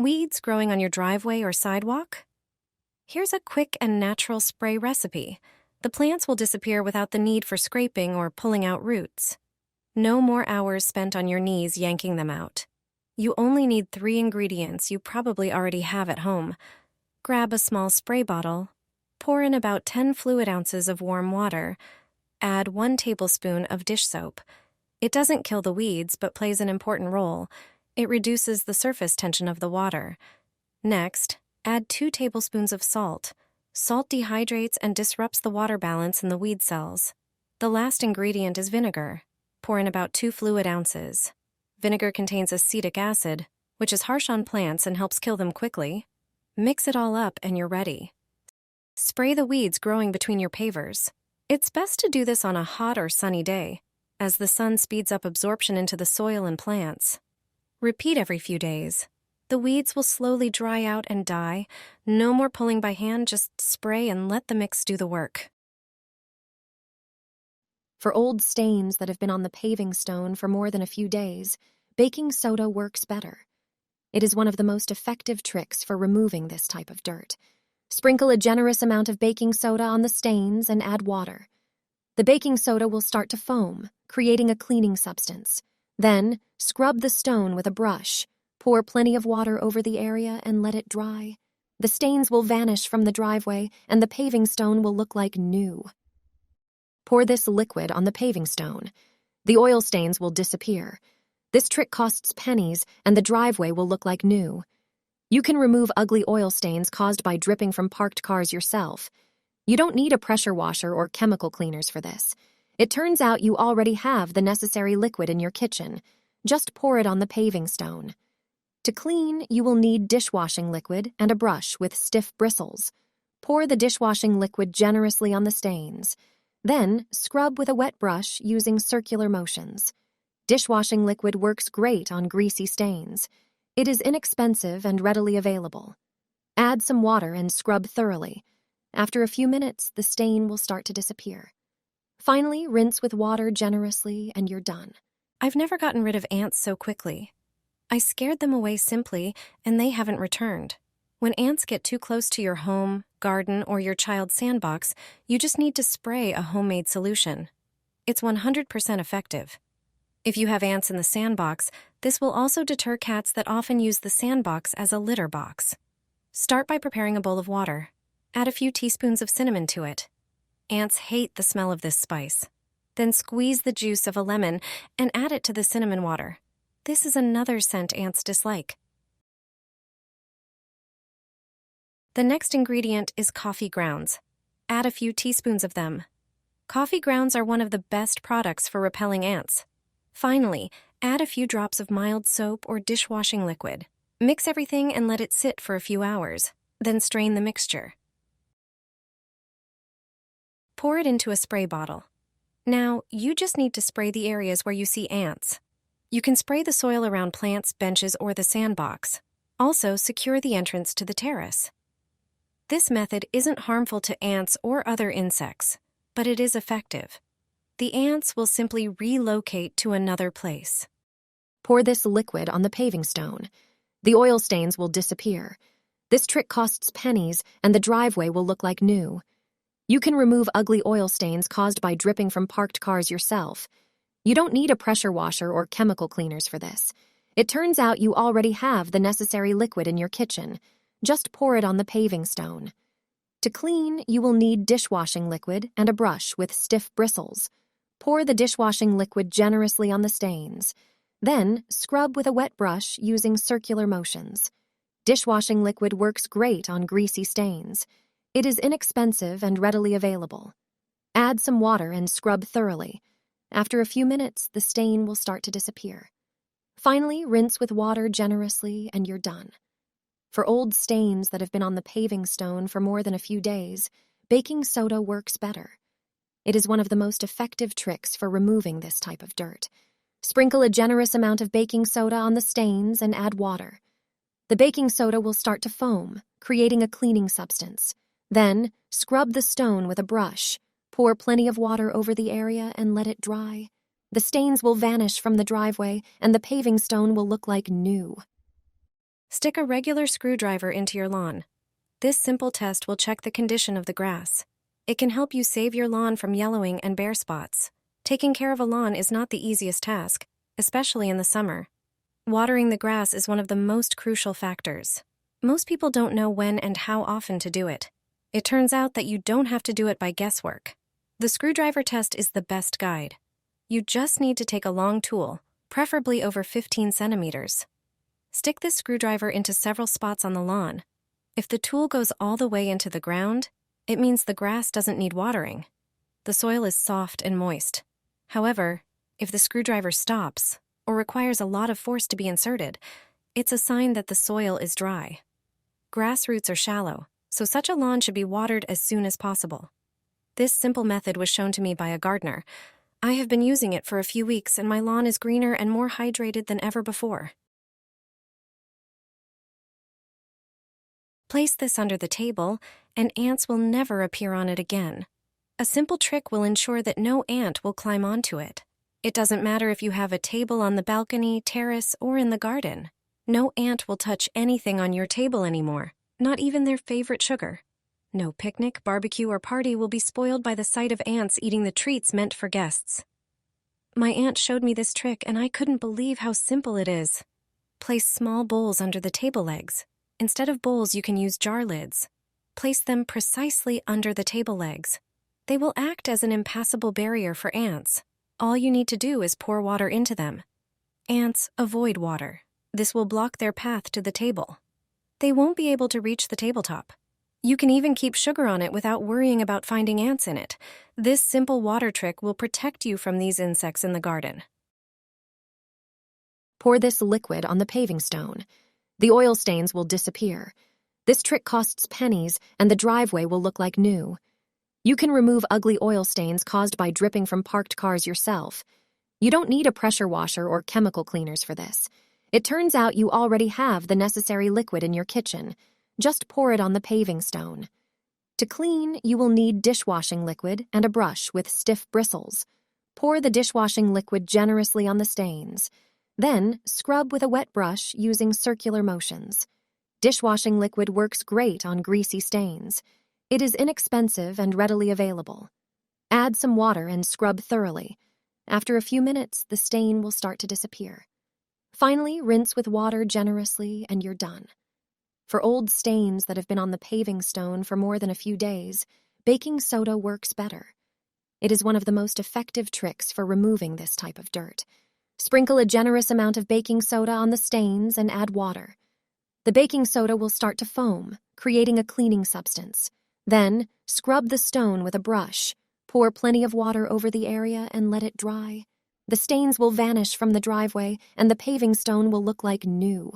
Weeds growing on your driveway or sidewalk? Here's a quick and natural spray recipe. The plants will disappear without the need for scraping or pulling out roots. No more hours spent on your knees yanking them out. You only need 3 ingredients you probably already have at home. Grab a small spray bottle, pour in about 10 fluid ounces of warm water, add 1 tablespoon of dish soap. It doesn't kill the weeds but plays an important role. It reduces the surface tension of the water. Next, add 2 tablespoons of salt. Salt dehydrates and disrupts the water balance in the weed cells. The last ingredient is vinegar. Pour in about 2 fluid ounces. Vinegar contains acetic acid, which is harsh on plants and helps kill them quickly. Mix it all up and you're ready. Spray the weeds growing between your pavers. It's best to do this on a hot or sunny day, as the sun speeds up absorption into the soil and plants. Repeat every few days. The weeds will slowly dry out and die. No more pulling by hand, just spray and let the mix do the work. For old stains that have been on the paving stone for more than a few days, baking soda works better. It is one of the most effective tricks for removing this type of dirt. Sprinkle a generous amount of baking soda on the stains and add water. The baking soda will start to foam, creating a cleaning substance. Then, scrub the stone with a brush. Pour plenty of water over the area and let it dry. The stains will vanish from the driveway and the paving stone will look like new. Pour this liquid on the paving stone. The oil stains will disappear. This trick costs pennies and the driveway will look like new. You can remove ugly oil stains caused by dripping from parked cars yourself. You don't need a pressure washer or chemical cleaners for this. It turns out you already have the necessary liquid in your kitchen. Just pour it on the paving stone. To clean, you will need dishwashing liquid and a brush with stiff bristles. Pour the dishwashing liquid generously on the stains. Then, scrub with a wet brush using circular motions. Dishwashing liquid works great on greasy stains. It is inexpensive and readily available. Add some water and scrub thoroughly. After a few minutes, the stain will start to disappear. Finally, rinse with water generously and you're done. I've never gotten rid of ants so quickly. I scared them away simply, and they haven't returned. When ants get too close to your home, garden, or your child's sandbox, you just need to spray a homemade solution. It's 100% effective. If you have ants in the sandbox, this will also deter cats that often use the sandbox as a litter box. Start by preparing a bowl of water. Add a few teaspoons of cinnamon to it. Ants hate the smell of this spice. Then squeeze the juice of a lemon and add it to the cinnamon water. This is another scent ants dislike. The next ingredient is coffee grounds. Add a few teaspoons of them. Coffee grounds are one of the best products for repelling ants. Finally, add a few drops of mild soap or dishwashing liquid. Mix everything and let it sit for a few hours. Then strain the mixture. Pour it into a spray bottle. Now, you just need to spray the areas where you see ants. You can spray the soil around plants, benches, or the sandbox. Also, secure the entrance to the terrace. This method isn't harmful to ants or other insects, but it is effective. The ants will simply relocate to another place. Pour this liquid on the paving stone. The oil stains will disappear. This trick costs pennies and the driveway will look like new. You can remove ugly oil stains caused by dripping from parked cars yourself. You don't need a pressure washer or chemical cleaners for this. It turns out you already have the necessary liquid in your kitchen. Just pour it on the paving stone. To clean, you will need dishwashing liquid and a brush with stiff bristles. Pour the dishwashing liquid generously on the stains. Then, scrub with a wet brush using circular motions. Dishwashing liquid works great on greasy stains. It is inexpensive and readily available. Add some water and scrub thoroughly. After a few minutes, the stain will start to disappear. Finally, rinse with water generously and you're done. For old stains that have been on the paving stone for more than a few days, baking soda works better. It is one of the most effective tricks for removing this type of dirt. Sprinkle a generous amount of baking soda on the stains and add water. The baking soda will start to foam, creating a cleaning substance. Then, scrub the stone with a brush. Pour plenty of water over the area and let it dry. The stains will vanish from the driveway and the paving stone will look like new. Stick a regular screwdriver into your lawn. This simple test will check the condition of the grass. It can help you save your lawn from yellowing and bare spots. Taking care of a lawn is not the easiest task, especially in the summer. Watering the grass is one of the most crucial factors. Most people don't know when and how often to do it. It turns out that you don't have to do it by guesswork. The screwdriver test is the best guide. You just need to take a long tool, preferably over 15 centimeters. Stick this screwdriver into several spots on the lawn. If the tool goes all the way into the ground, it means the grass doesn't need watering. The soil is soft and moist. However, if the screwdriver stops or requires a lot of force to be inserted, it's a sign that the soil is dry. Grass roots are shallow, so such a lawn should be watered as soon as possible. This simple method was shown to me by a gardener. I have been using it for a few weeks and my lawn is greener and more hydrated than ever before. Place this under the table, and ants will never appear on it again. A simple trick will ensure that no ant will climb onto it. It doesn't matter if you have a table on the balcony, terrace, or in the garden. No ant will touch anything on your table anymore, not even their favorite sugar. No picnic, barbecue, or party will be spoiled by the sight of ants eating the treats meant for guests. My aunt showed me this trick, and I couldn't believe how simple it is. Place small bowls under the table legs. Instead of bowls, you can use jar lids. Place them precisely under the table legs. They will act as an impassable barrier for ants. All you need to do is pour water into them. Ants avoid water. This will block their path to the table. They won't be able to reach the tabletop. You can even keep sugar on it without worrying about finding ants in it. This simple water trick will protect you from these insects in the garden. Pour this liquid on the paving stone. The oil stains will disappear. This trick costs pennies, and the driveway will look like new. You can remove ugly oil stains caused by dripping from parked cars yourself. You don't need a pressure washer or chemical cleaners for this. It turns out you already have the necessary liquid in your kitchen. Just pour it on the paving stone. To clean, you will need dishwashing liquid and a brush with stiff bristles. Pour the dishwashing liquid generously on the stains. Then, scrub with a wet brush using circular motions. Dishwashing liquid works great on greasy stains. It is inexpensive and readily available. Add some water and scrub thoroughly. After a few minutes, the stain will start to disappear. Finally, rinse with water generously and you're done. For old stains that have been on the paving stone for more than a few days, baking soda works better. It is one of the most effective tricks for removing this type of dirt. Sprinkle a generous amount of baking soda on the stains and add water. The baking soda will start to foam, creating a cleaning substance. Then, scrub the stone with a brush. Pour plenty of water over the area and let it dry. The stains will vanish from the driveway and the paving stone will look like new.